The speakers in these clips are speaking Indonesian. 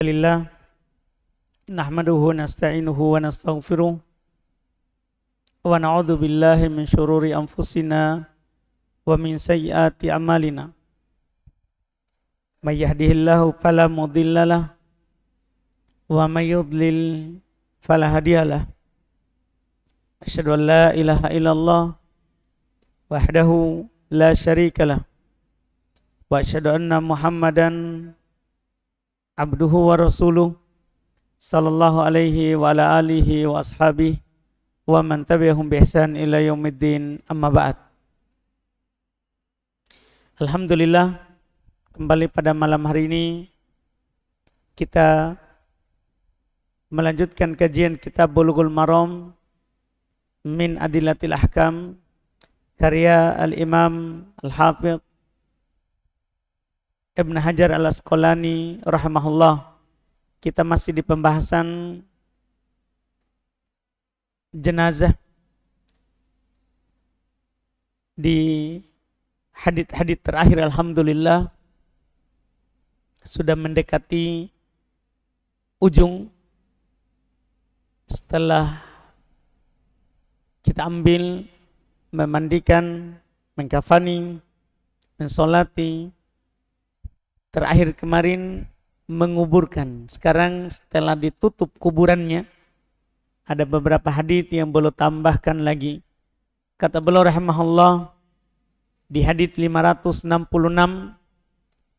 Alhamdulillah nahmaduhu nasta'inuhu wa nastaghfiruh wa na'udzu billahi min syururi anfusina wa min sayyiati a'malina. May yahdihillahu fala mudhillalah wa may yudlil fala hadiyalah. Asyhadu an la ilaha illallah wahdahu la syarikalah wa asyhadu anna Muhammadan abduhu wa rasuluh sallallahu alaihi wa ala alihi wa ashabihi wa man tabi'ahum bi ihsan ila yaumiddin, amma ba'd. Alhamdulillah, kembali pada malam hari ini kita melanjutkan kajian kitab Bulughul Maram min Adillatil Ahkam karya Al-Imam Al-Hafidh Ibn Hajar Al-Asqalani rahimahullah. Kita masih di pembahasan jenazah di hadits terakhir. Alhamdulillah sudah mendekati ujung. Setelah kita ambil, memandikan, mengkafani, mensolati, terakhir kemarin menguburkan. Sekarang setelah ditutup kuburannya, ada beberapa hadits yang beliau tambahkan lagi. Kata beliau rahimahullah di hadits 566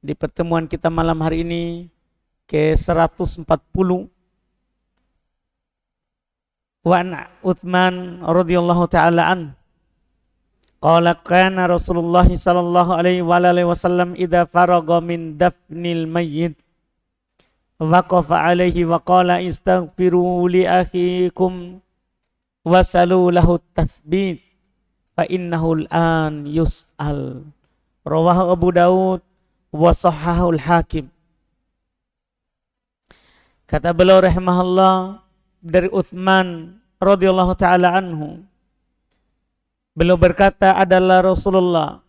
di pertemuan kita malam hari ini ke 140. Wa an Utsman radhiyallahu taala an qala kana Rasulullah sallallahu alaihi wa alihi wasallam idza faragha min dafnil mayyit waqafa alaihi wa qala istaghfiru li akhikum wasalu lahu tathbit fa innahu al-an yus'al. Rawahu Abu Daud wa sahhahu al-Hakim. Kata beliau rahimahullah dari Utsman radhiyallahu taala anhu, beliau berkata, adalah Rasulullah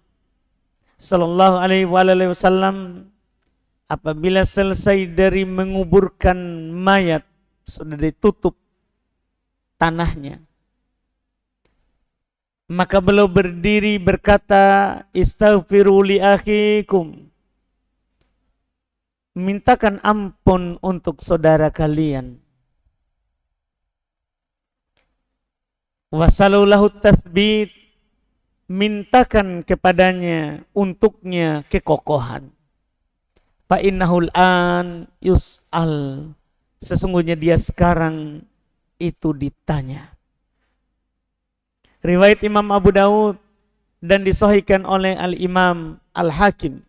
sallallahu alaihi wasallam apabila selesai dari menguburkan mayat, sudah ditutup tanahnya, maka beliau berdiri berkata, istaghfiru li akhikum, mintakan ampun untuk saudara kalian, wasalulahu tathbit, mintakan kepadanya untuknya kekokohan. Fa innahul an yus'al, sesungguhnya dia sekarang itu ditanya. Riwayat Imam Abu Daud dan disahihkan oleh Al-Imam Al-Hakim.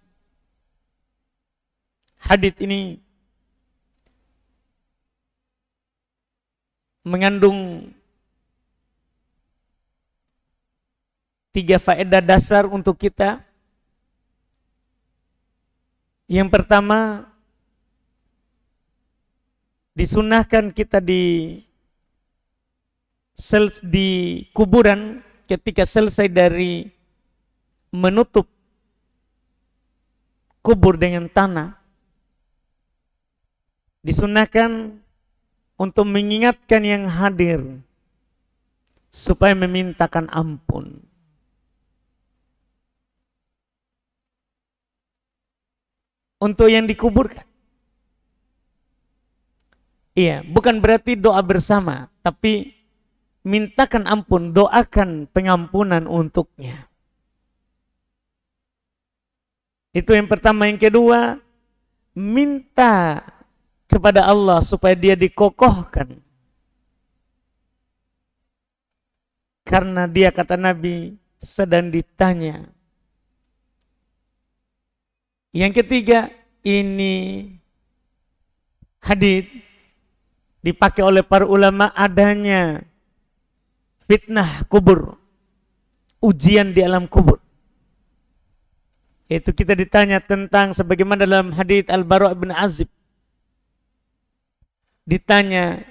Hadits ini mengandung 3 faedah dasar untuk kita. Yang pertama, disunahkan kita di kuburan ketika selesai dari menutup kubur dengan tanah, disunahkan untuk mengingatkan yang hadir supaya memintakan ampun. Untuk yang dikuburkan. Iya, bukan berarti doa bersama, tapi mintakan ampun, doakan pengampunan untuknya. Itu yang pertama. Yang kedua, minta kepada Allah supaya dia dikokohkan. Karena dia, kata Nabi, sedang ditanya. Yang ketiga, ini hadits dipakai oleh para ulama adanya fitnah kubur, ujian di alam kubur. Itu kita ditanya tentang, sebagaimana dalam hadits Al-Bara' bin Azib, ditanya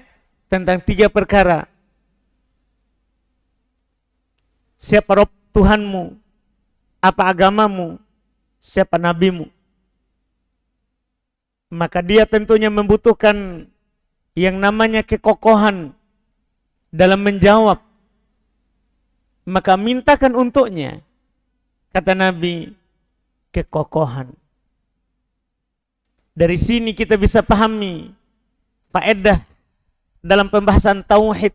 tentang 3 perkara. Siapa Rob Tuhanmu? Apa agamamu? Siapa nabimu? maka dia tentunya membutuhkan yang namanya kekokohan dalam menjawab. Maka mintakan untuknya, kata Nabi, kekokohan. Dari sini kita bisa pahami faedah dalam pembahasan tauhid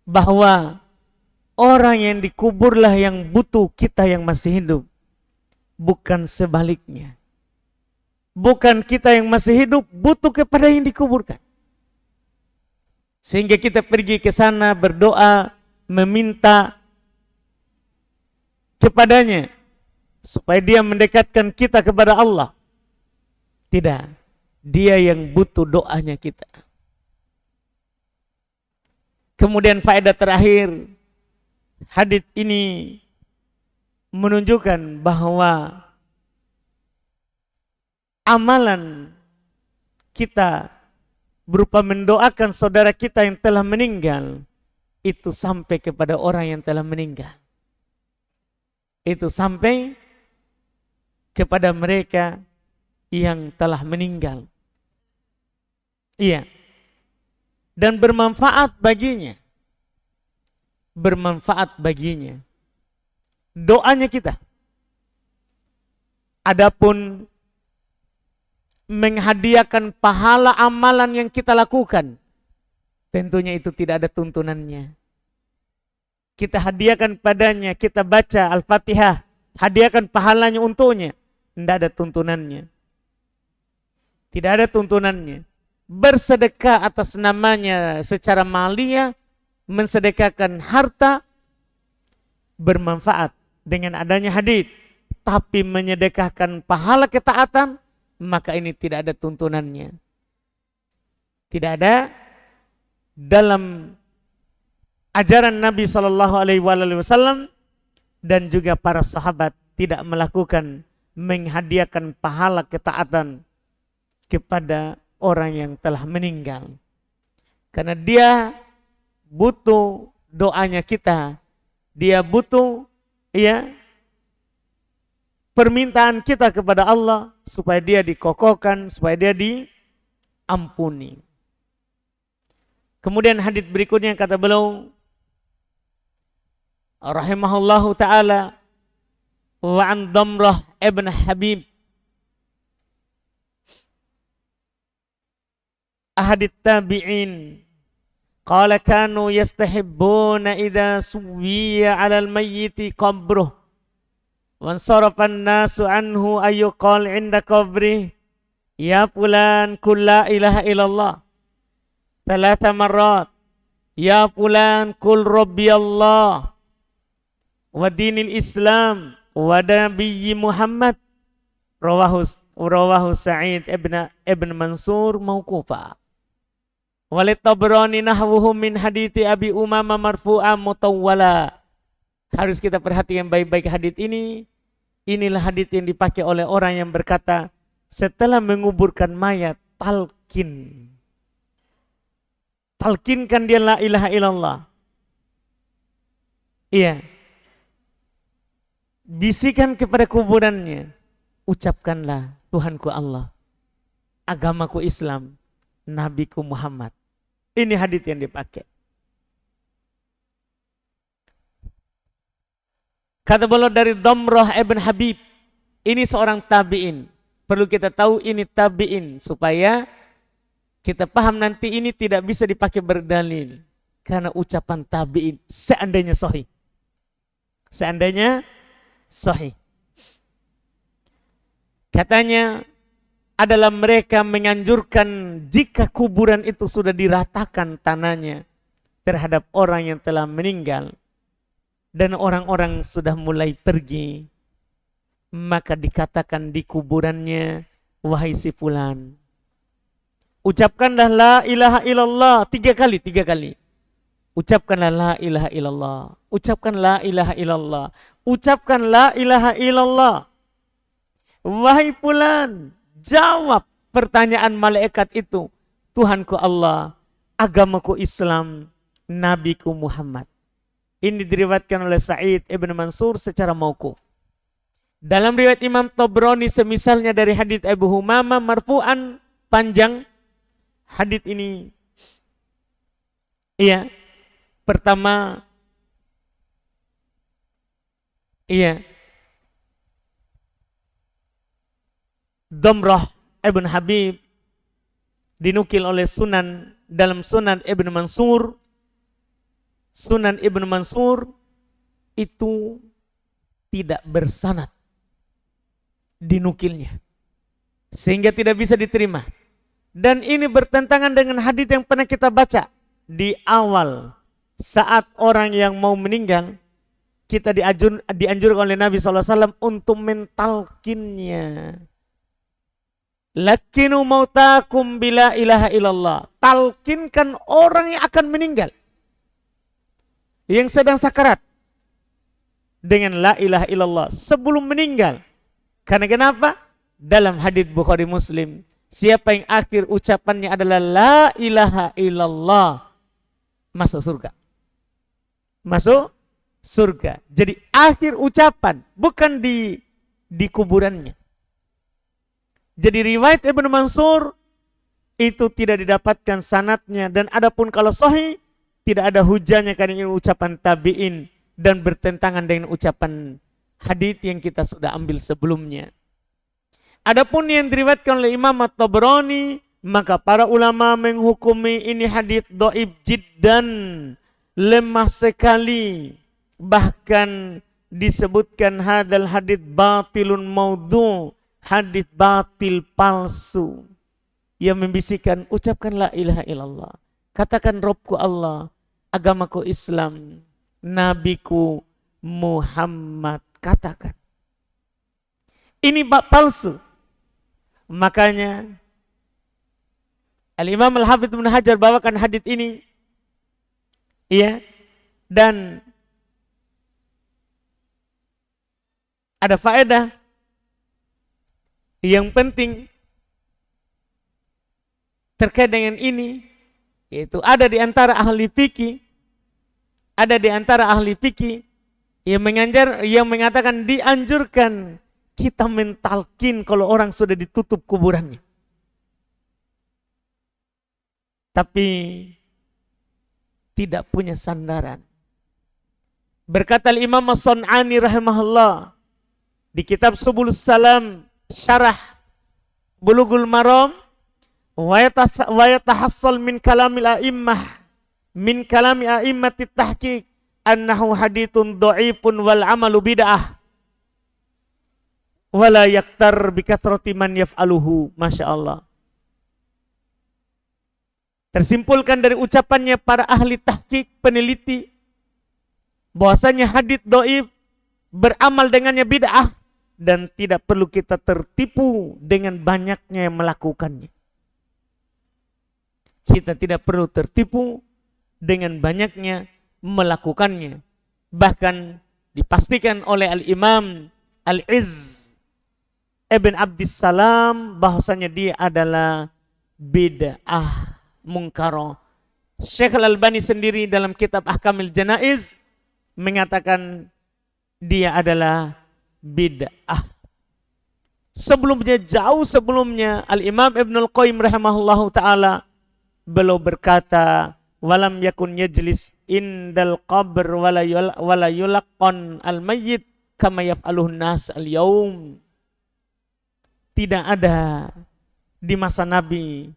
bahwa orang yang dikuburlah yang butuh kita yang masih hidup, bukan sebaliknya. Bukan kita yang masih hidup butuh kepada yang dikuburkan. Sehingga kita pergi ke sana berdoa, meminta kepadanya supaya dia mendekatkan kita kepada Allah. Tidak, dia yang butuh doanya kita. Kemudian faedah terakhir, hadits ini menunjukkan bahwa amalan kita berupa mendoakan saudara kita yang telah meninggal itu sampai kepada orang yang telah meninggal. Itu sampai kepada mereka yang telah meninggal. Iya. Dan bermanfaat baginya. Bermanfaat baginya. Doanya kita. Adapun menghadiahkan pahala amalan yang kita lakukan, tentunya itu tidak ada tuntunannya. Kita hadiahkan padanya, kita baca Al-Fatihah, hadiahkan pahalanya untuknya, tidak ada tuntunannya. Tidak ada tuntunannya. Bersedekah atas namanya secara maliyah, mensedekahkan harta, bermanfaat dengan adanya hadits, tapi menyedekahkan pahala ketaatan, maka ini tidak ada tuntunannya. Tidak ada dalam ajaran Nabi SAW dan juga para sahabat tidak melakukan menghadiahkan pahala ketaatan kepada orang yang telah meninggal. Karena dia butuh doanya kita, dia butuh permintaan kita kepada Allah supaya dia dikokohkan, supaya dia diampuni. Kemudian hadits berikutnya kata beliau rahimahullahu taala, wa an Damrah ibn Habib ahadit tabi'in qala kanu yastahibbuna idza suwiya 'alal mayyiti qabruh wan sarapan nasu anhu ayyuqal 'inda qabri ya fulan kul la ilaha illallah thalatha marrat ya fulan kul rabbi Allah wa dinil Islam wa nabiyyi Muhammad rawahu Sa'id ibn Mansur mauqufa walit Tabrani nahwuhu min hadithi Abi Umamah marfu'a mutawwala. Harus kita perhatikan baik-baik hadits ini. Inilah hadits yang dipakai oleh orang yang berkata setelah menguburkan mayat, talkinkan dia la ilaha illallah. Iya. Bisikan kepada kuburannya, ucapkanlah Tuhanku Allah, agamaku Islam, nabiku Muhammad. Ini hadits yang dipakai. Kata beliau dari Damrah ibn Habib, ini seorang tabi'in. Perlu kita tahu ini tabi'in supaya kita paham nanti ini tidak bisa dipakai berdalil. Karena ucapan tabi'in seandainya sahih. Seandainya sahih. Katanya adalah mereka menganjurkan jika kuburan itu sudah diratakan tanahnya terhadap orang yang telah meninggal dan orang-orang sudah mulai pergi, maka dikatakan di kuburannya, wahai si fulan, ucapkanlah la ilaha illallah 3 kali. Ucapkanlah la ilaha illallah. Ucapkan la ilaha illallah. Ucapkan la ilaha illallah. Wahai fulan, jawab pertanyaan malaikat itu, Tuhanku Allah, agamaku Islam, nabiku Muhammad. Ini diriwayatkan oleh Sa'id ibn Mansur secara mauquf. Dalam riwayat Imam Tabrani semisalnya dari hadits Abu Humamah marfu'an panjang. Hadits ini pertama Damrah Ibn Habib dinukil oleh dalam Sunan Ibn Mansur. Sunan Ibn Mansur itu tidak bersanad dinukilnya, sehingga tidak bisa diterima. Dan ini bertentangan dengan hadis yang pernah kita baca di awal. Saat orang yang mau meninggal, kita dianjurkan oleh Nabi SAW untuk mentalkinnya. Lakinu mautakum bila ilaha illallah. Talkinkan orang yang akan meninggal, yang sedang sakarat, dengan la ilaha illallah sebelum meninggal. Karena kenapa? Dalam hadits Bukhari Muslim, siapa yang akhir ucapannya adalah la ilaha illallah, masuk surga. Masuk surga. Jadi akhir ucapan, bukan di kuburannya. Jadi riwayat Ibnu Mansur itu tidak didapatkan sanadnya, dan adapun kalau sahih tidak ada hujahnya karena ini ucapan tabi'in dan bertentangan dengan ucapan hadits yang kita sudah ambil sebelumnya. Adapun yang diriwayatkan oleh Imam At-Tabrani, maka para ulama menghukumi ini hadits dhaif jiddan, lemah sekali. Bahkan disebutkan hadal hadits batilun maudhu, hadits batil palsu, yang membisikkan ucapkan la ilaha illallah, katakan Robku Allah, agamaku Islam, nabiku Muhammad, katakan. Ini palsu. Makanya Al-Imam Al-Hafidz Ibnu Hajar bawakan hadits ini, dan ada faedah yang penting terkait dengan ini, yaitu ada di antara ahli fikih, yang mengatakan dianjurkan kita mentalkin kalau orang sudah ditutup kuburannya. Tapi tidak punya sandaran. Berkata Imam As-Sun'ani rahimahullah di kitab Subulus Salam syarah Bulughul Maram, wa yatahassal min kalamil a'immah, min kalami a'immatit tahqiq annahu haditsun dhaifun wal amalu bid'ah wala yaktar bikathrati man yaf'aluhu. Masya Allah. Tersimpulkan dari ucapannya para ahli tahqiq, peneliti, bahwasanya hadits dhaif beramal dengannya bid'ah, dan tidak perlu kita tertipu dengan banyaknya yang melakukannya. Kita tidak perlu tertipu dengan banyaknya melakukannya. Bahkan dipastikan oleh Al-Imam Al-Izz Ibn Abdissalam bahwasanya dia adalah bid'ah mungkaroh. Syekh Al-Albani sendiri dalam kitab Ahkamil Janaiz mengatakan dia adalah bid'ah. Jauh sebelumnya Al-Imam Ibnul Qayyim rahimahullahu ta'ala beliau berkata, walam yakun yajlis indal qabr wala yulaqqan al-mayyit kama yaf'aluhun nas al-yawm. Tidak ada di masa Nabi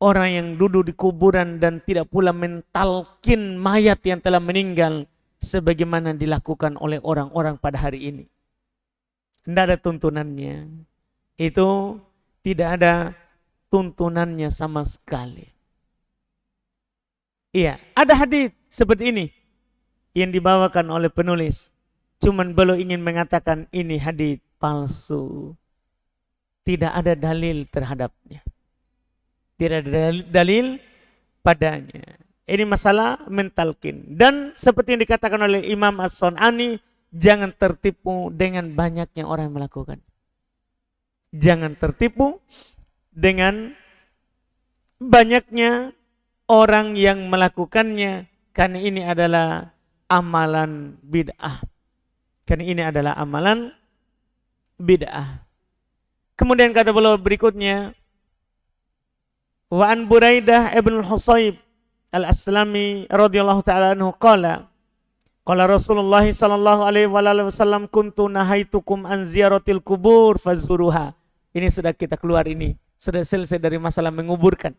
orang yang duduk di kuburan dan tidak pula mentalkin mayat yang telah meninggal sebagaimana dilakukan oleh orang-orang pada hari ini. Tidak ada tuntunannya. Itu tidak ada tuntunannya sama sekali. Iya, ada hadis seperti ini yang dibawakan oleh penulis. Cuman beliau ingin mengatakan ini hadis palsu. Tidak ada dalil terhadapnya. Tidak ada dalil padanya. Ini masalah mentalkin. Dan seperti yang dikatakan oleh Imam As-Sun'ani, jangan tertipu dengan banyaknya orang yang melakukan. Jangan tertipu dengan banyaknya orang yang melakukannya, karena ini adalah amalan bid'ah. Karena ini adalah amalan bid'ah. Kemudian kata beliau berikutnya, wa an Buraidah ibn al-Husayb al-Aslami radhiyallahu ta'ala anhu qala Rasulullah sallallahu alaihi wasallam kuntu nahaitukum an ziyaratil kubur fazuruha. Ini sudah kita keluar ini. Sudah selesai dari masalah menguburkan.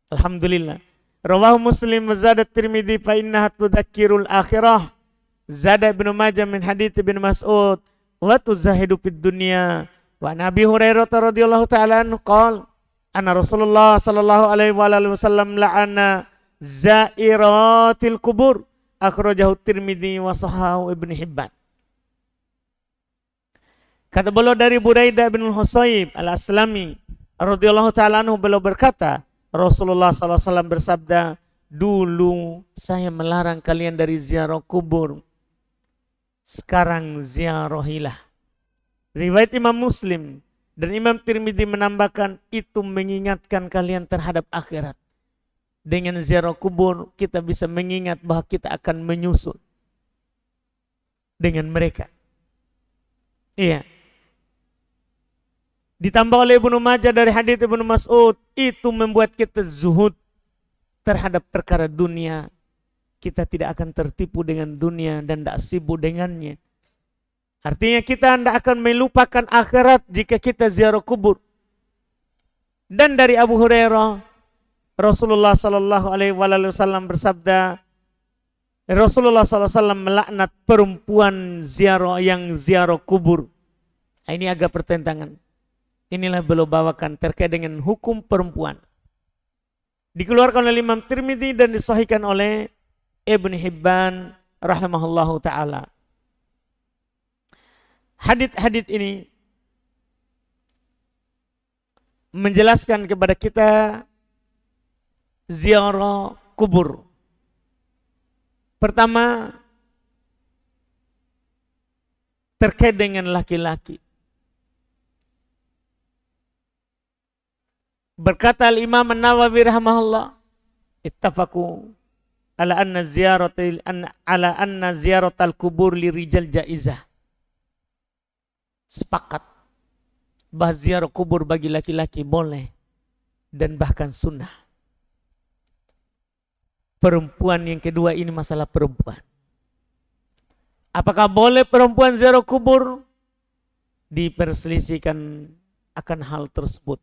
Alhamdulillah. Rawahu Muslim wa zada Tirmidzi fa innaha tudzakkirul akhirah. Zada Ibnu Majah min hadits Ibnu Mas'ud wa tuzahidu fid dunya. Wa Nabi Hurairah radhiyallahu ta'ala anhu qala anna Rasulullah sallallahu alaihi wasallam la'ana zairatil kubur. Akhrajahu Tirmidzi wa sahahu Ibnu Hibban. Kata beliau dari Buraidah bin Husayb al-Aslami radhiyallahu ta'ala anhu, beliau berkata, Rasulullah sallallahu alaihi wasallam bersabda, dulu saya melarang kalian dari ziarah kubur, sekarang ziarahilah. Riwayat Imam Muslim dan Imam Tirmidzi menambahkan, itu mengingatkan kalian terhadap akhirat. Dengan ziarah kubur kita bisa mengingat bahwa kita akan menyusul dengan mereka. Iya. Ditambah oleh Ibnu Majah dari hadits Ibnu Mas'ud, itu membuat kita zuhud terhadap perkara dunia. Kita tidak akan tertipu dengan dunia dan tidak sibuk dengannya. Artinya kita tidak akan melupakan akhirat jika kita ziarah kubur. Dan dari Abu Hurairah, Rasulullah sallallahu alaihi wasallam bersabda, Rasulullah sallallahu alaihi wasallam melaknat perempuan yang ziarah kubur. Nah, ini agak pertentangan. Inilah beliau bawakan terkait dengan hukum perempuan. Dikeluarkan oleh Imam Tirmidzi dan disahihkan oleh Ibnu Hibban rahimahullahu taala. Hadits ini menjelaskan kepada kita ziarah kubur. Pertama, terkait dengan laki-laki. Berkata Al-Imam An-Nawawi rahimahullah, ittafaqu ala anna ziyaratal kubur lirijal jaizah. Sepakat bahwa ziarah kubur bagi laki-laki boleh dan bahkan sunnah. Perempuan yang kedua, ini masalah perempuan. Apakah boleh perempuan ziarah kubur? Diperselisihkan akan hal tersebut.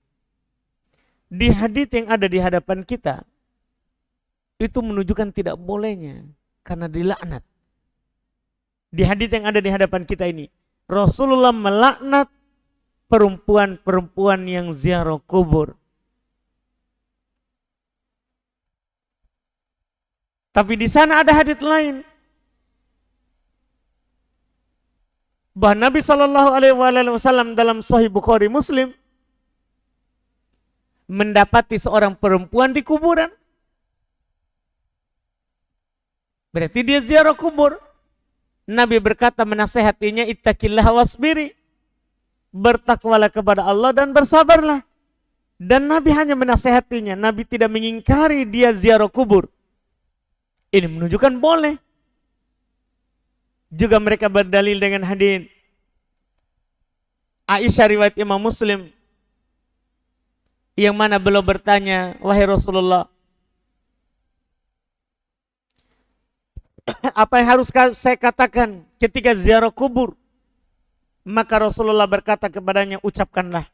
Di hadits yang ada di hadapan kita, itu menunjukkan tidak bolehnya karena dilaknat. Di hadits yang ada di hadapan kita ini, Rasulullah melaknat perempuan-perempuan yang ziarah kubur. Tapi di sana ada hadits lain bahwa Nabi Shallallahu Alaihi Wasallam dalam Sahih Bukhari Muslim mendapati seorang perempuan di kuburan. Berarti dia ziarah kubur. Nabi berkata menasehatinya, ittaqillah wasbiri. Bertakwalah kepada Allah dan bersabarlah. Dan Nabi hanya menasehatinya. Nabi tidak mengingkari dia ziarah kubur. Ini menunjukkan boleh. Juga mereka berdalil dengan hadits Aisyah riwayat Imam Muslim, yang mana beliau bertanya, wahai Rasulullah, apa yang harus saya katakan ketika ziarah kubur? Maka Rasulullah berkata kepadanya, ucapkanlah,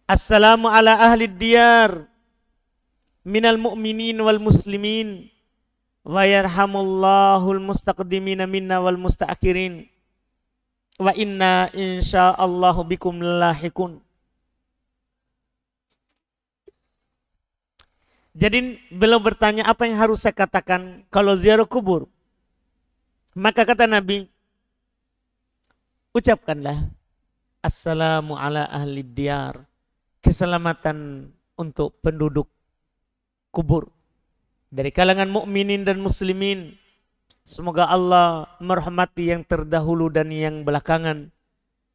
Assalamu ala ahli diyar minal mu'minin wal muslimin wa yarhamullahul mustaqdimina minna wal mustaakhirin wa inna insyaallahu bikum lahikun. Jadi beliau bertanya, apa yang harus saya katakan kalau ziarah kubur? Maka kata Nabi, ucapkanlah Assalamu ala ahli diyar, keselamatan untuk penduduk kubur dari kalangan mukminin dan muslimin. Semoga Allah merahmati yang terdahulu dan yang belakangan,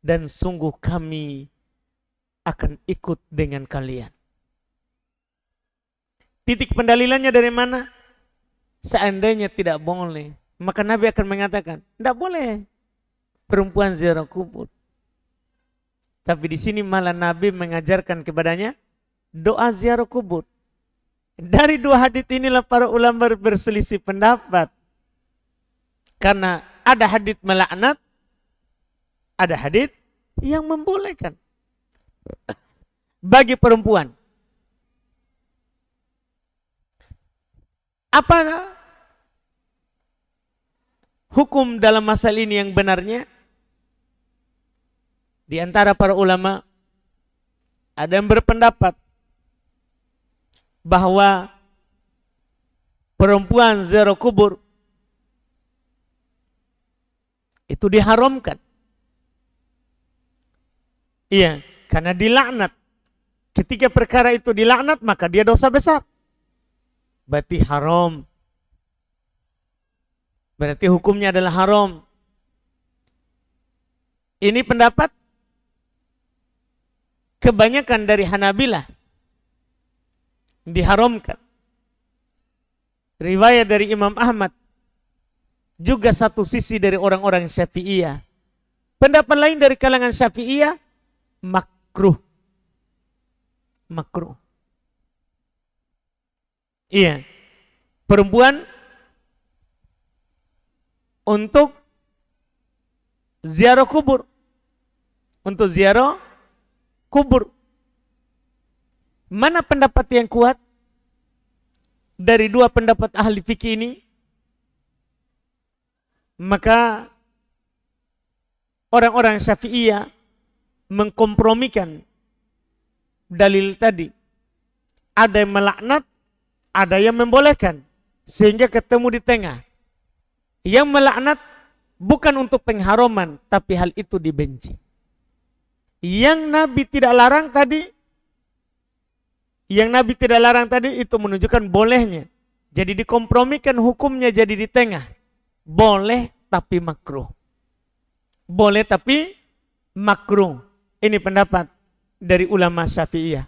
dan sungguh kami akan ikut dengan kalian. Titik pendalilannya dari mana? Seandainya tidak boleh, maka Nabi akan mengatakan, tidak boleh perempuan ziarah kubur. Tapi di sini malah Nabi mengajarkan kepadanya doa ziarah kubur. Dari dua hadits inilah para ulama berselisih pendapat. Karena ada hadits melaknat, ada hadits yang membolehkan bagi perempuan. Apa hukum dalam masalah ini yang benarnya? Di antara para ulama ada yang berpendapat bahwa perempuan ziarah kubur itu diharamkan. Iya, karena dilaknat. Ketika perkara itu dilaknat, maka dia dosa besar. Berarti haram. Berarti hukumnya adalah haram. Ini pendapat kebanyakan dari Hanabilah. Diharamkan. Riwayat dari Imam Ahmad. Juga satu sisi dari orang-orang Syafi'iyah. Pendapat lain dari kalangan Syafi'iyah, makruh. Makruh. Iya. Perempuan untuk ziarah kubur. Untuk ziarah kubur. Mana pendapat yang kuat dari dua pendapat ahli fikih ini? Maka orang-orang Syafi'iyah mengkompromikan dalil tadi. Ada yang melaknat, ada yang membolehkan. Sehingga ketemu di tengah. Yang melaknat bukan untuk pengharaman, tapi hal itu dibenci. Yang Nabi tidak larang tadi, itu menunjukkan bolehnya. Jadi dikompromikan hukumnya jadi di tengah. Boleh tapi makruh. Boleh tapi makruh. Ini pendapat dari ulama Syafi'iyah.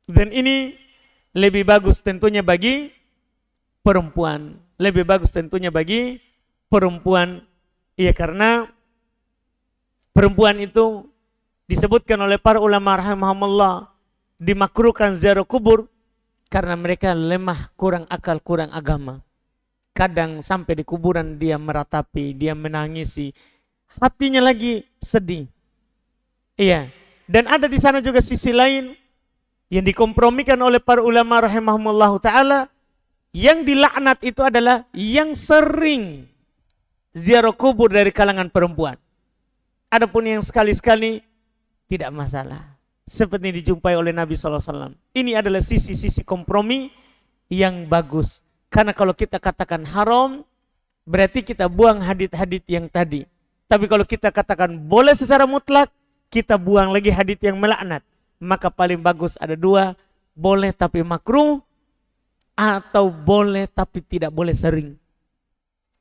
Dan ini lebih bagus tentunya bagi perempuan. Lebih bagus tentunya bagi perempuan. Iya, karena perempuan itu disebutkan oleh para ulama rahimahumullah dimakruhkan ziarah kubur karena mereka lemah, kurang akal, kurang agama. Kadang sampai di kuburan dia meratapi, dia menangisi, hatinya lagi sedih. Iya, dan ada di sana juga sisi lain yang dikompromikan oleh para ulama rahimahumullah taala. Yang dilaknat itu adalah yang sering ziarah kubur dari kalangan perempuan. Adapun yang sekali-sekali tidak masalah. Seperti dijumpai oleh Nabi SAW. Ini adalah sisi-sisi kompromi yang bagus. Karena kalau kita katakan haram, berarti kita buang hadits-hadits yang tadi. Tapi kalau kita katakan boleh secara mutlak, kita buang lagi hadits yang melaknat. Maka paling bagus ada dua, boleh tapi makruh, atau boleh tapi tidak boleh sering.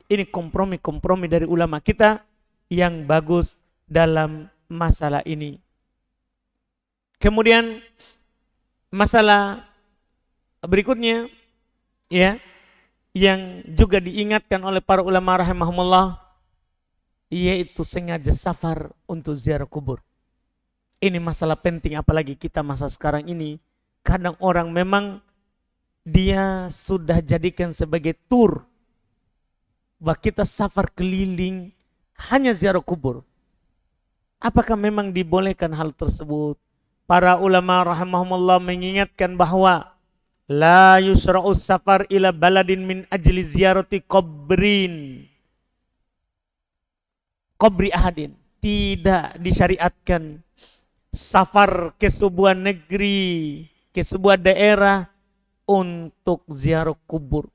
Ini kompromi-kompromi dari ulama kita yang bagus dalam masalah ini. Kemudian masalah berikutnya, ya, yang juga diingatkan oleh para ulama rahimahumullah, yaitu sengaja safar untuk ziarah kubur. Ini masalah penting, apalagi kita masa sekarang ini. Kadang orang memang dia sudah jadikan sebagai tur, bahwa kita safar keliling hanya ziarah kubur. Apakah memang dibolehkan hal tersebut? Para ulama rahimahumullah mengingatkan bahwa la yusra'us safar ila baladin min ajli ziyarati qabri ahadin. Tidak disyariatkan safar ke sebuah negeri, ke sebuah daerah untuk ziarah kubur.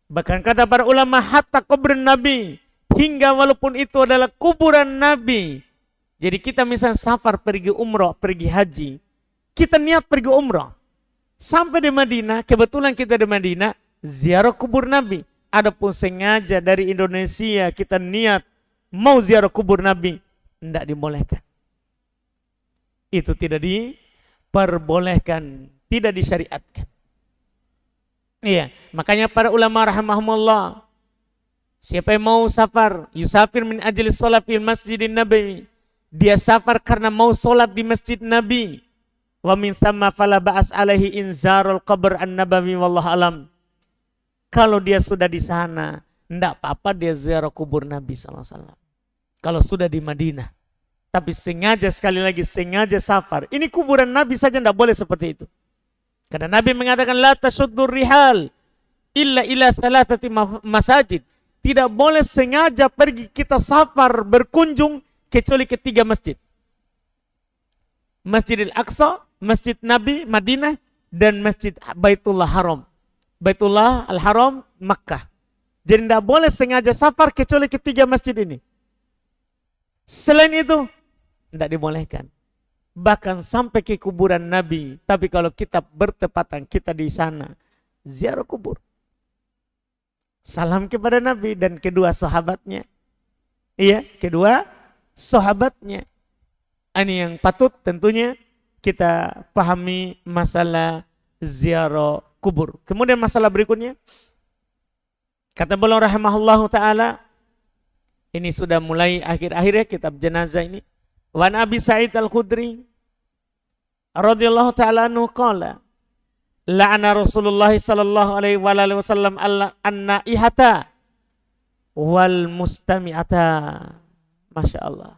Bahkan kata para ulama, hatta kubur Nabi, hingga walaupun itu adalah kuburan Nabi. Jadi kita misalnya safar pergi umrah, pergi haji, kita niat pergi umrah. Sampai di Madinah, kebetulan kita di Madinah, ziarah kubur Nabi. Adapun sengaja dari Indonesia kita niat mau ziarah kubur Nabi, tidak dibolehkan. Itu tidak diperbolehkan, tidak disyariatkan. Iya, makanya para ulama rahimahumullah Siapa yang mau safar, yusafir min ajli sholat fil masjidin nabi. Dia safar karena mau sholat di masjid Nabi. Wa min thamma fala ba'as alaihi inzarul qabr an-nabawi wallahu alam. Kalau dia sudah di sana, enggak apa-apa dia ziarah kubur Nabi SAW. Kalau sudah di Madinah. Tapi sengaja, sekali lagi, sengaja safar. Ini kuburan Nabi saja enggak boleh seperti itu. Karena Nabi mengatakan, la tasuddur rihal illa ila thalathati masajid. Tidak boleh sengaja pergi kita safar berkunjung kecuali ke 3 masjid. Masjidil Aqsa, Masjid Nabi Madinah, dan Masjid Baitullah Haram. Baitullah Al-Haram Makkah. Jadi tidak boleh sengaja safar kecuali ke 3 masjid ini. Selain itu tidak dibolehkan. Bahkan sampai ke kuburan Nabi. Tapi kalau kita bertepatan kita di sana, ziarah kubur. Salam kepada Nabi dan kedua sahabatnya. Iya, kedua sahabatnya. Ini yang patut tentunya kita pahami masalah ziarah kubur. Kemudian masalah berikutnya. Kata beliau rahimahullahu ta'ala. Ini sudah mulai akhir-akhirnya kitab jenazah ini. Wa Abi Sa'id Al-Khudri radhiyallahu ta'ala anhu qala la'ana Rasulullah sallallahu alaihi wasallam an-naihata wal mustami'ata. Masya Allah.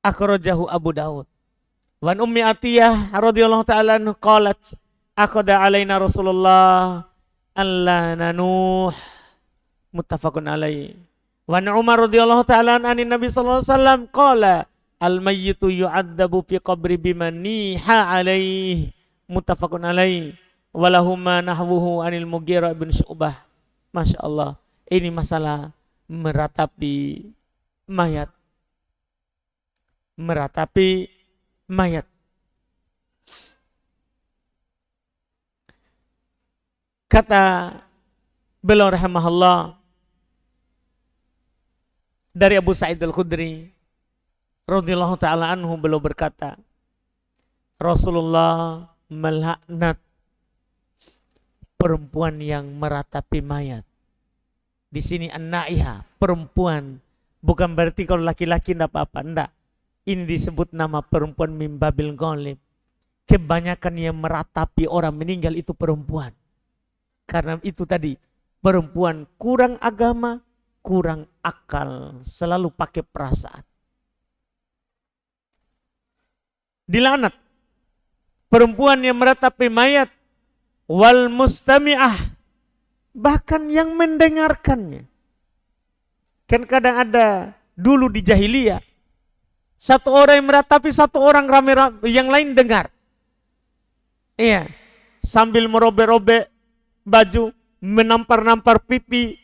Akhrajahu Abu Daud. Wa Ummi Atiyah radhiyallahu ta'ala anha qalat aqada alaina Rasulullah alla nanuh. Muttafaqun alaihi. Wa Umar radhiyallahu ta'ala anin Nabi sallallahu alaihi wasallam qala al-mayyitu yu'adzabu fi qabri biman niha alaihi. Muttafaqun alaihi. Wa lahumma nahwuhu anil Mughirah bin Syu'bah. Masya Allah. Ini masalah meratapi mayat. Meratapi mayat. Kata beliau rahimahullah dari Abu Sa'id Al-Khudri radhiyallahu ta'ala anhu, beliau berkata, Rasulullah melaknat perempuan yang meratapi mayat. Di sini an-naiha, perempuan, bukan berarti kalau laki-laki enggak apa-apa, enggak. Ini disebut nama perempuan min babil ghalib. Kebanyakan yang meratapi orang meninggal itu perempuan. Karena itu tadi, perempuan kurang agama, kurang akal, selalu pakai perasaan. Dilaknat perempuan yang meratapi mayat, wal mustami'ah, bahkan yang mendengarkannya. Kan kadang ada dulu di jahiliyah, satu orang yang meratapi, satu orang rame-rame, yang lain dengar. Iya, sambil merobek-robek baju, menampar-nampar pipi,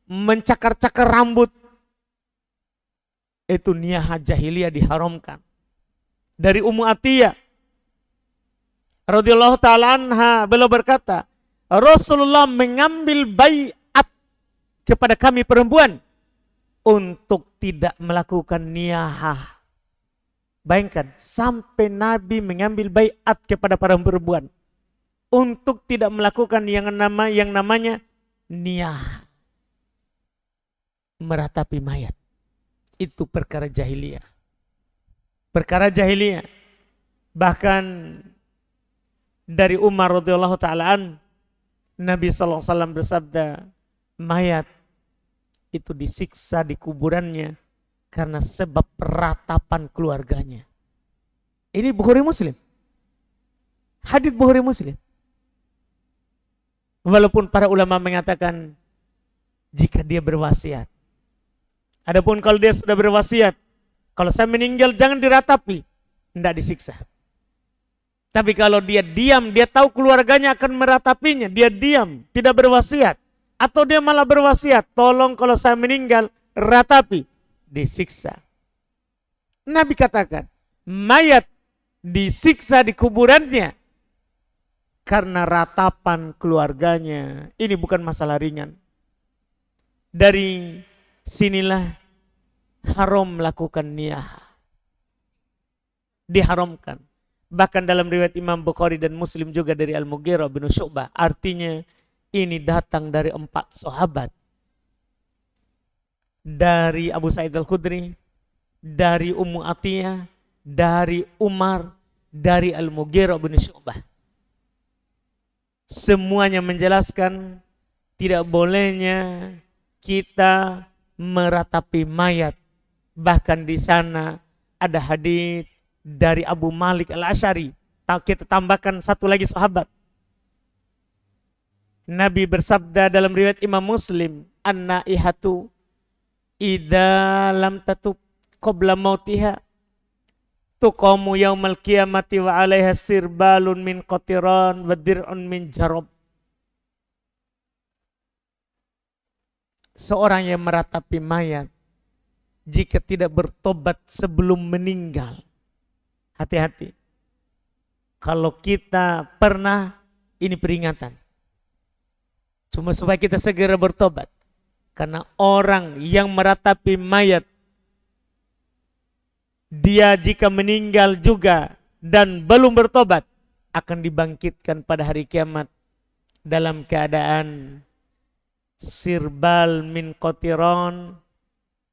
mencakar-cakar rambut. Itu niyaha jahiliyah diharamkan. Dari Ummu Atiyah radhiyallahu ta'ala anha, beliau berkata, Rasulullah mengambil baiat kepada kami perempuan untuk tidak melakukan niyahah. Bayangkan, sampai Nabi mengambil baiat kepada para perempuan untuk tidak melakukan yang namanya niyah, meratapi mayat. Itu perkara jahiliyah. Perkara jahiliyah. Bahkan dari Umar radhiyallahu ta'ala Nabi sallallahu alaihi wasallam bersabda, mayat itu disiksa di kuburannya karena sebab ratapan keluarganya. Ini Bukhari Muslim. Hadits Bukhari Muslim. Walaupun para ulama mengatakan jika dia berwasiat. Adapun kalau dia sudah berwasiat, kalau saya meninggal jangan diratapi, tidak disiksa. Tapi kalau dia diam, dia tahu keluarganya akan meratapinya, dia diam, tidak berwasiat, atau dia malah berwasiat, tolong kalau saya meninggal ratapi, disiksa. Nabi katakan, mayat disiksa di kuburannya karena ratapan keluarganya. Ini bukan masalah ringan. Dari sinilah haram melakukan niyah. Diharamkan. Bahkan dalam riwayat Imam Bukhari dan Muslim juga dari Al-Mughirah bin Syu'bah. Artinya ini datang dari 4 sahabat. Dari Abu Sa'id Al-Khudri, dari Ummu Atiyah, dari Umar, dari Al-Mughirah bin Syu'bah. Semuanya menjelaskan tidak bolehnya kita meratapi mayat. Bahkan di sana ada hadis dari Abu Malik Al-Asy'ari. Kita tambahkan satu lagi sahabat. Nabi bersabda dalam riwayat Imam Muslim, "An-naihatu idza lam tatub qabla mautiha tuqamu yaumal qiyamati wa 'alaiha sirbalun min qatiran wa dir'un min jarab." Seorang yang meratapi mayat jika tidak bertobat sebelum meninggal, hati-hati. Kalau kita pernah, ini peringatan. Cuma supaya kita segera bertobat. Karena orang yang meratapi mayat, dia jika meninggal juga dan belum bertobat, akan dibangkitkan pada hari kiamat dalam keadaan sirbal min qatiran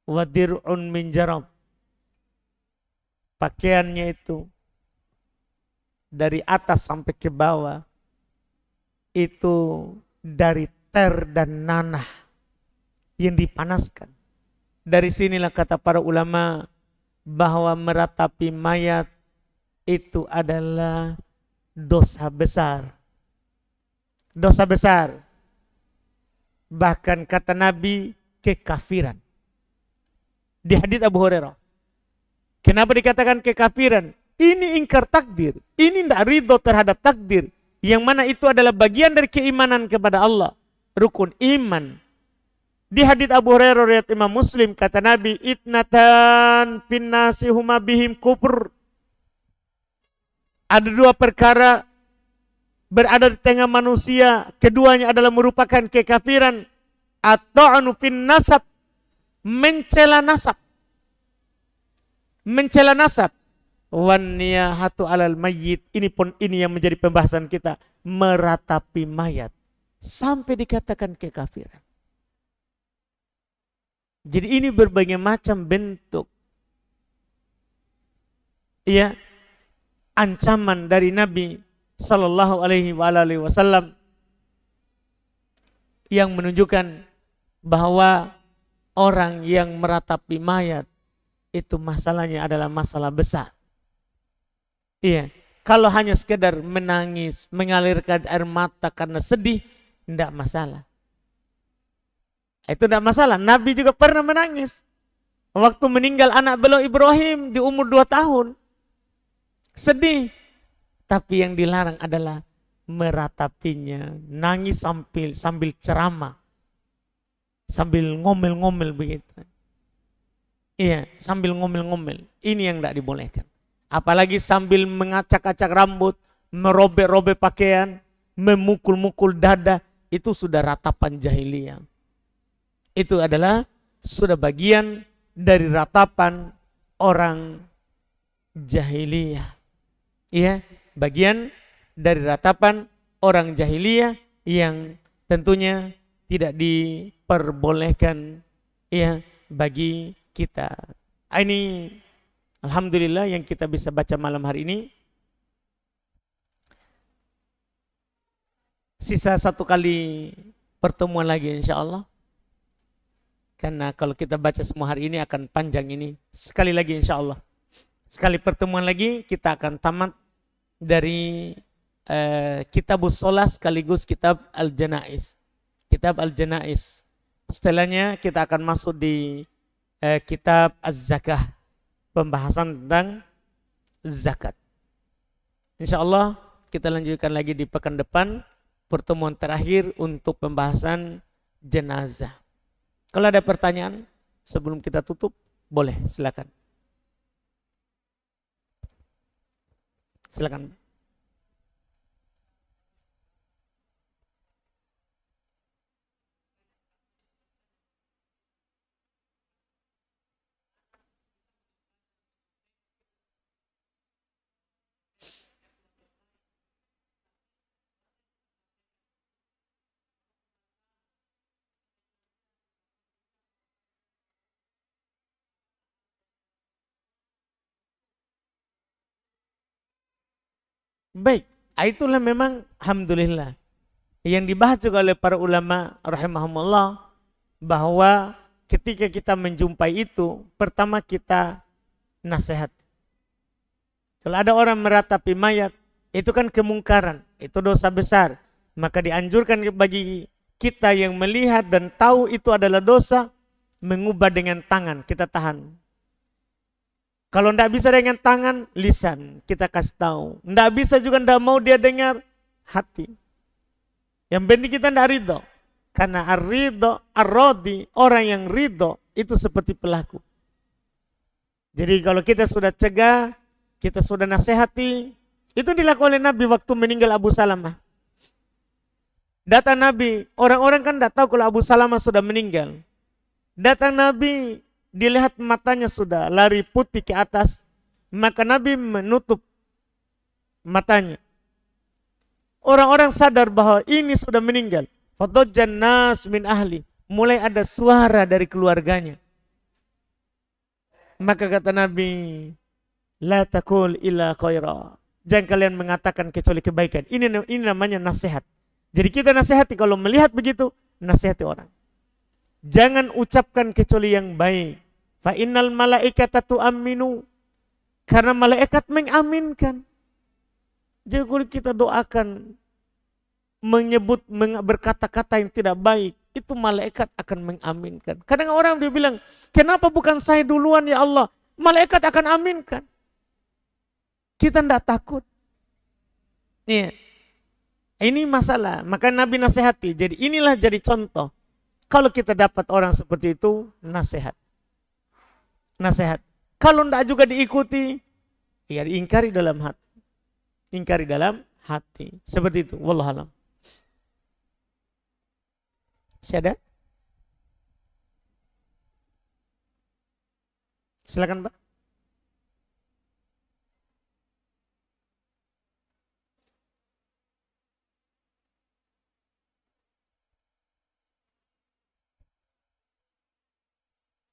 wa dir'un min jarab. Pakaiannya itu dari atas sampai ke bawah itu dari ter dan nanah yang dipanaskan. Dari sinilah kata para ulama bahwa meratapi mayat itu adalah dosa besar. Dosa besar. Bahkan kata Nabi, kekafiran. Di hadits Abu Hurairah. Kenapa dikatakan kekafiran? Ini ingkar takdir. Ini tidak ridho terhadap takdir. Yang mana itu adalah bagian dari keimanan kepada Allah. Rukun iman. Di hadits Abu Hurairah riwayat Imam Muslim, kata Nabi, "Itnatan finnasi huma bihim kufur." Ada 2 perkara berada di tengah manusia, keduanya adalah merupakan kekafiran. At-ta'nu fin nasab, mencela nasab. Mencela nasab. Wan niyahatu 'alal mayyit, ini yang menjadi pembahasan kita, meratapi mayat sampai dikatakan kekafiran. Jadi ini berbagai macam bentuk ya ancaman dari Nabi sallallahu alaihi wasallam yang menunjukkan bahwa orang yang meratapi mayat itu masalahnya adalah masalah besar. Iya, kalau hanya sekedar menangis, mengalirkan air mata karena sedih, tidak masalah. Itu tidak masalah. Nabi juga pernah menangis. Waktu meninggal anak beliau Ibrahim di umur 2 tahun. Sedih. Tapi yang dilarang adalah meratapinya. Nangis sambil ceramah. Sambil ngomel-ngomel begitu. Iya, sambil ngomel-ngomel. Ini yang tidak dibolehkan. Apalagi sambil mengacak-acak rambut, merobek-robek pakaian, memukul-mukul dada. Itu sudah ratapan jahiliyah. Itu adalah sudah bagian dari ratapan orang jahiliyah. Ya, bagian dari ratapan orang jahiliyah yang tentunya tidak diperbolehkan ya bagi kita. Ini alhamdulillah yang kita bisa baca malam hari ini. Sisa 1 kali pertemuan lagi insyaallah. Karena kalau kita baca semua hari ini akan panjang ini. Sekali lagi insya Allah. Sekali pertemuan lagi kita akan tamat dari Kitabus Shalah sekaligus Kitab Al-Janaiz. Kitab Al-Janaiz. Setelahnya kita akan masuk di Kitab Az-Zakah. Pembahasan tentang zakat. Insya Allah kita lanjutkan lagi di pekan depan. Pertemuan terakhir untuk pembahasan jenazah. Kalau ada pertanyaan sebelum kita tutup, boleh, silakan. Silakan. Baik, itulah memang alhamdulillah yang dibahas juga oleh para ulama rahimahumullah, bahwa ketika kita menjumpai itu, pertama kita nasihat. Kalau ada orang meratapi mayat, itu kan kemungkaran, itu dosa besar. Maka dianjurkan bagi kita yang melihat dan tahu itu adalah dosa, mengubah dengan tangan, kita tahan. Kalau tidak bisa dengan tangan, lisan, kita kasih tahu. Tidak bisa juga, tidak mau dia dengar, hati. Yang penting kita tidak ridho. Karena ar-ridho, ar-rodi, orang yang ridho, itu seperti pelaku. Jadi kalau kita sudah cegah, kita sudah nasihati, itu dilakukan oleh Nabi waktu meninggal Abu Salamah. Datang Nabi, orang-orang kan tidak tahu kalau Abu Salamah sudah meninggal. Datang Nabi, dilihat matanya sudah lari putih ke atas, maka Nabi menutup matanya. Orang-orang sadar bahwa ini sudah meninggal. Fadajjan nas min ahli. Mulai ada suara dari keluarganya. Maka kata Nabi, la taqul illa khaira. Jangan kalian mengatakan kecuali kebaikan. Ini namanya nasihat. Jadi kita nasihati, kalau melihat begitu, nasihati orang. Jangan ucapkan kecuali yang baik. Fa innal malaikata tu'minu. Karena malaikat mengaminkan. Jadi kalau kita doakan, menyebut, berkata-kata yang tidak baik, itu malaikat akan mengaminkan. Kadang orang dia bilang, kenapa bukan saya duluan ya Allah? Malaikat akan aminkan. Kita tidak takut. Iya. Ini masalah. Maka Nabi nasihati. Jadi inilah jadi contoh. Kalau kita dapat orang seperti itu, nasihat. Nasihat. Kalau tidak juga diikuti, ya diingkari dalam hati. Ingkari dalam hati. Seperti itu. Wallahualam. Syahadat. Silakan Pak.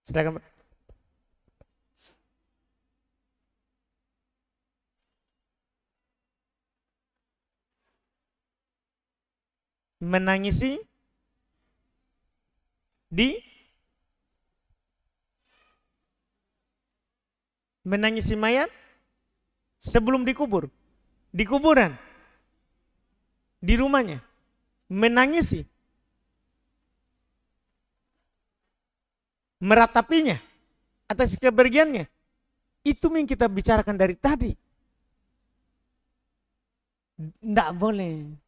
Silakan Pak. Menangisi menangisi mayat sebelum dikubur, di kuburan, di rumahnya, menangisi, meratapinya atas kepergiannya. Itu yang kita bicarakan dari tadi. Tidak boleh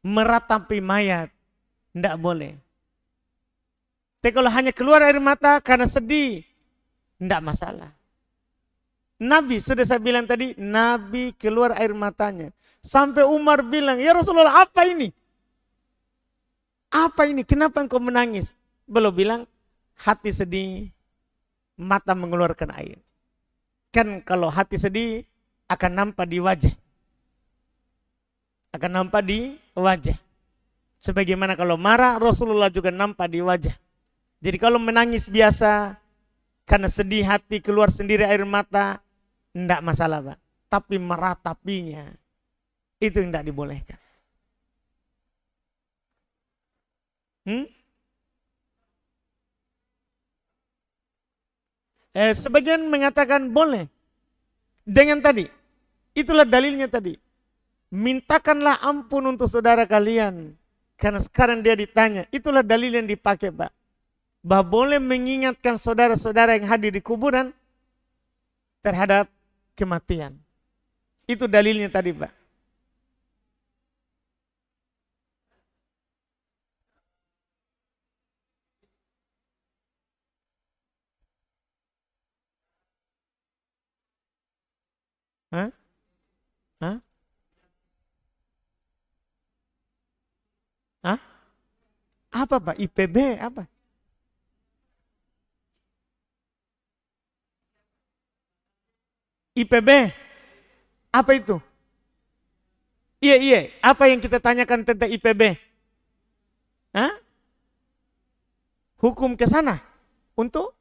meratapi mayat, tidak boleh. Tapi kalau hanya keluar air mata karena sedih, tidak masalah. Nabi, sudah saya bilang tadi, Nabi keluar air matanya. Sampai Umar bilang, ya Rasulullah, apa ini? Apa ini? Kenapa engkau menangis? Belum bilang, hati sedih, mata mengeluarkan air. Kan kalau hati sedih, akan nampak di wajah. Akan nampak di wajah. Sebagaimana kalau marah, Rasulullah juga nampak di wajah. Jadi kalau menangis biasa, karena sedih hati keluar sendiri air mata, tidak masalah Pak. Tapi meratapinya, itu yang tidak dibolehkan. Sebagian mengatakan boleh. Dengan tadi, itulah dalilnya tadi. Mintakanlah ampun untuk saudara kalian. Karena sekarang dia ditanya, itulah dalil yang dipakai Pak. Bahwa boleh mengingatkan saudara-saudara yang hadir di kuburan terhadap kematian. Itu dalilnya tadi Pak. Hah? Hah? Hah? Apa Pak? IPB apa? IPB? Apa itu? Iya. Apa yang kita tanyakan tentang IPB? Hah? Hukum ke sana? Untuk?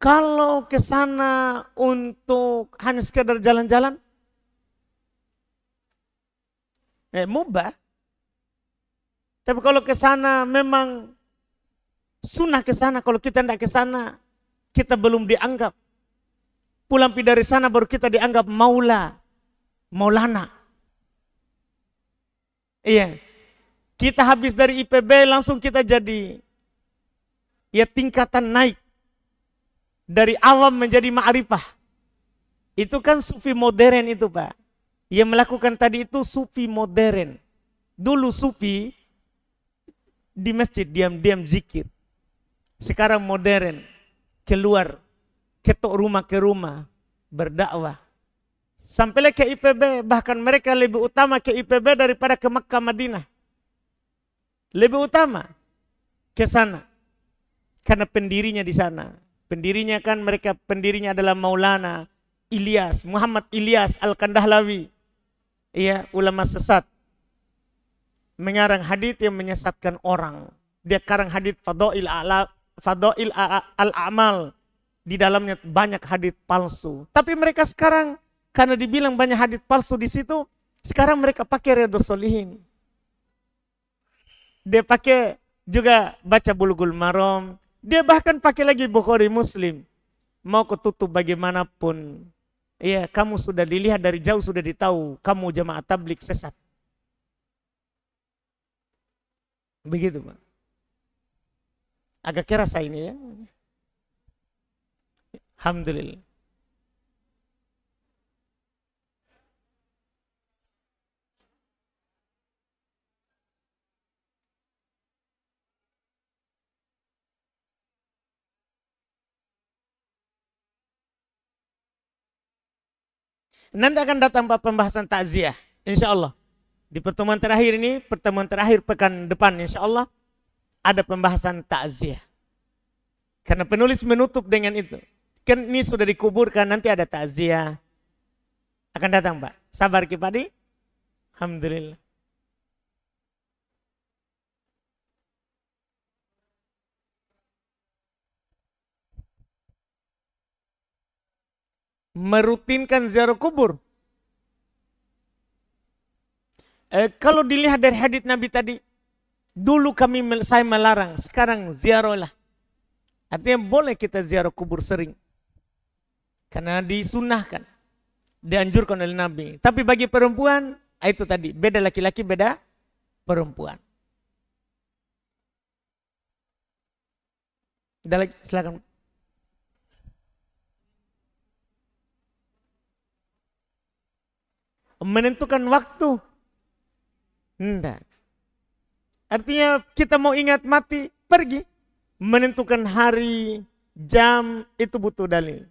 Kalau ke sana untuk hanya sekedar jalan-jalan, mubah. Tapi kalau ke sana memang sunnah ke sana. Kalau kita tidak ke sana, kita belum dianggap. Pulang pi dari sana baru kita dianggap maulana. Iya. Kita habis dari IPB langsung kita jadi ya tingkatan naik. Dari awam menjadi ma'rifah. Itu kan sufi modern itu, Pak. Yang melakukan tadi itu sufi modern. Dulu sufi di masjid diam-diam zikir. Sekarang modern. Keluar. Ketok rumah ke rumah. Berdakwah. Sampailah ke IPB. Bahkan mereka lebih utama ke IPB daripada ke Makkah Madinah. Lebih utama ke sana. Karena pendirinya di sana. Pendirinya adalah Maulana Ilyas, Muhammad Ilyas Al-Kandahlawi. Iya, ulama sesat. Mengarang hadits yang menyesatkan orang. Dia karang hadits Fadail al-A'mal. Di dalamnya banyak hadits palsu. Tapi mereka sekarang karena dibilang banyak hadits palsu di situ, sekarang mereka pakai Riyadhus Shalihin. Dia pakai juga baca Bulughul Maram. Dia bahkan pakai lagi Bukhari Muslim. Mau ketutup bagaimanapun. Iya, kamu sudah dilihat dari jauh, sudah ditahu. Kamu jamaah tabligh sesat. Begitu, Pak. Agak kerasa ini ya. Alhamdulillah. Nanti akan datang pembahasan takziah, insya Allah. Di pertemuan terakhir ini, pertemuan terakhir pekan depan, insya Allah ada pembahasan takziah. Karena penulis menutup dengan itu. Kan ini sudah dikuburkan, nanti ada takziah. Akan datang, Pak. Sabar Kipadi. Alhamdulillah. Merutinkan ziarah kubur. Kalau dilihat dari hadits Nabi tadi, dulu saya melarang, sekarang ziarahlah. Artinya boleh kita ziarah kubur sering. Karena disunnahkan, dianjurkan oleh Nabi. Tapi bagi perempuan, itu tadi, beda laki-laki, beda perempuan. Ada lagi, silakan. Menentukan waktu. Enggak. Artinya kita mau ingat mati, pergi. Menentukan hari, jam, itu butuh dalil.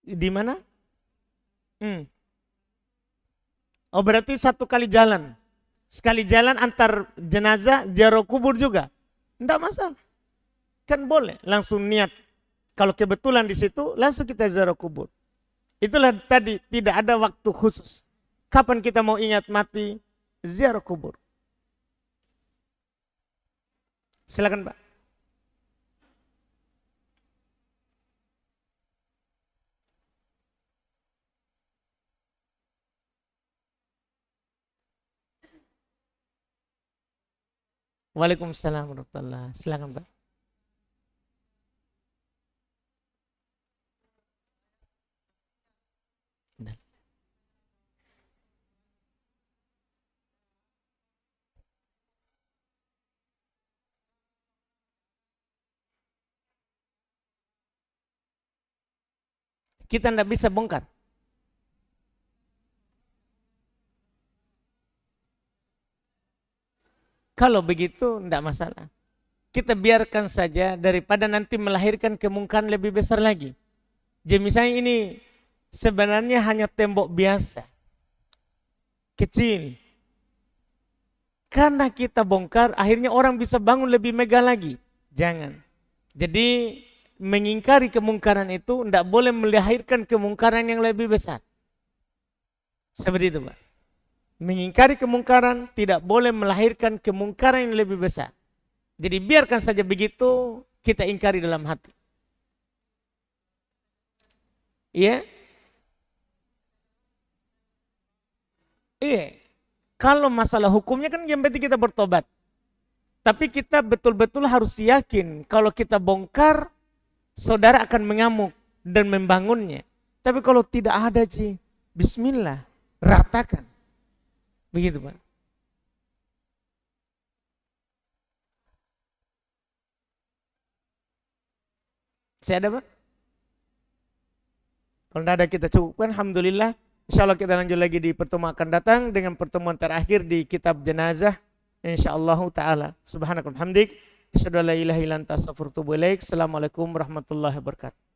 Di mana? Oh, berarti satu kali jalan. Sekali jalan antar jenazah, ziarah kubur juga. Enggak masalah. Kan boleh langsung niat. Kalau kebetulan di situ, langsung kita ziarah kubur. Itulah tadi, tidak ada waktu khusus. Kapan kita mau ingat mati, ziarah kubur. Silakan, Pak. Waalaikumsalam warahmatullahi wabarakatuh. Silakan, Pak. Kita tidak bisa bongkar. Kalau begitu tidak masalah. Kita biarkan saja daripada nanti melahirkan kemungkaran lebih besar lagi. Jadi misalnya ini sebenarnya hanya tembok biasa. Kecil. Karena kita bongkar, akhirnya orang bisa bangun lebih megah lagi. Jangan. Jadi mengingkari kemungkaran itu tidak boleh melahirkan kemungkaran yang lebih besar. Seperti itu, Pak. Mengingkari kemungkaran tidak boleh melahirkan kemungkaran yang lebih besar. Jadi biarkan saja begitu, kita ingkari dalam hati. Iya? Iya. Kalau masalah hukumnya kan yang penting kita bertobat. Tapi kita betul-betul harus yakin kalau kita bongkar, saudara akan mengamuk dan membangunnya. Tapi kalau tidak ada, bismillah, ratakan. Begitu, Pak. Saya ada, Pak? Kalau tidak ada kita cukupkan, alhamdulillah. Insyaallah kita lanjut lagi di pertemuan akan datang dengan pertemuan terakhir di kitab jenazah. Insyaallah taala. Subhanakallahumma hamdik, asyhadu an la ilaha illa anta astaghfiruka wa atubu ilaik. Assalamualaikum warahmatullahi wabarakatuh.